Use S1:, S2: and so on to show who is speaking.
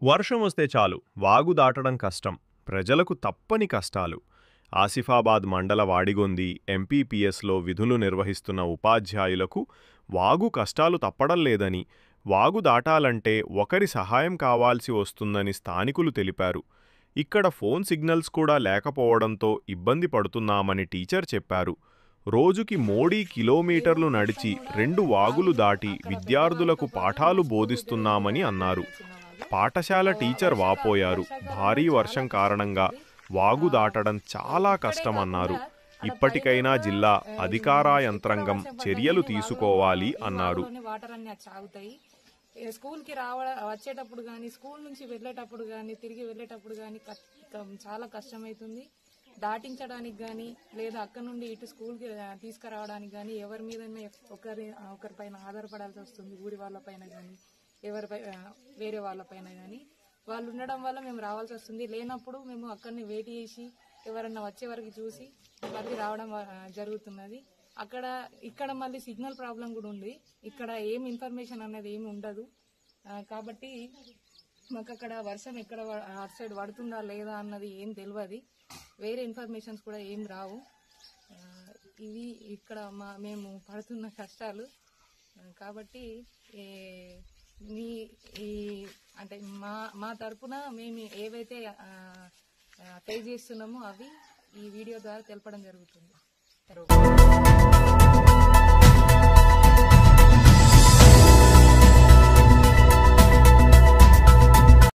S1: వర్షం వస్తే చాలు వాగు దాటడం కష్టం. ప్రజలకు తప్పని కష్టాలు. ఆసిఫాబాద్ మండల వాడిగొంది ఎంపీపీఎస్లో విధులు నిర్వహిస్తున్న ఉపాధ్యాయులకు వాగు కష్టాలు తప్పడం లేదని, వాగు దాటాలంటే ఒకరి సహాయం కావాల్సి వస్తుందని స్థానికులు తెలిపారు. ఇక్కడ ఫోన్ సిగ్నల్స్ కూడా లేకపోవడంతో ఇబ్బంది పడుతున్నామని టీచర్ చెప్పారు. రోజుకి 3 కిలోమీటర్లు నడిచి 2 వాగులు దాటి విద్యార్థులకు పాఠాలు బోధిస్తున్నామని అన్నారు. పాఠశాల టీచర్ వాపోయారు. భారీ వర్షం కారణంగా వాగు దాటడం చాలా కష్టమన్నారు. ఇప్పటికైనా జిల్లా అధికార యంత్రాంగం చర్యలు తీసుకోవాలి అన్నారు.
S2: స్కూల్కి వచ్చేటప్పుడు కానీ, స్కూల్ నుంచి వెళ్ళేటప్పుడు కానీ, తిరిగి వెళ్ళేటప్పుడు కానీ చాలా కష్టమవుతుంది. దాటించడానికి కానీ, లేదా అక్కడ నుండి ఇటు స్కూల్కి తీసుకురావడానికి కానీ ఎవరి మీద ఒకరిపైన ఆధారపడాల్సి వస్తుంది. ఊరి వాళ్ళపైన కానీ, వేరే వాళ్ళపైన కానీ వాళ్ళు ఉండడం వల్ల మేము రావాల్సి వస్తుంది. లేనప్పుడు మేము అక్కడిని వెయిట్ చేసి ఎవరన్నా వచ్చే వరకు చూసి మళ్ళీ రావడం జరుగుతున్నది. ఇక్కడ మళ్ళీ సిగ్నల్ ప్రాబ్లం కూడా ఉంది. ఇక్కడ ఏం ఇన్ఫర్మేషన్ అనేది ఏమి ఉండదు. కాబట్టి మాకు అక్కడ వర్షం ఎక్కడ అటు సైడ్ పడుతుందా లేదా అన్నది ఏం తెలియదు. వేరే ఇన్ఫర్మేషన్స్ కూడా ఏం రావు. ఇవి ఇక్కడ మేము పడుతున్న కష్టాలు. కాబట్టి అంటే మా తరపున మేము ఏవైతే ఫేస్ చేస్తున్నామో అవి ఈ వీడియో ద్వారా తెలపడం జరుగుతుంది.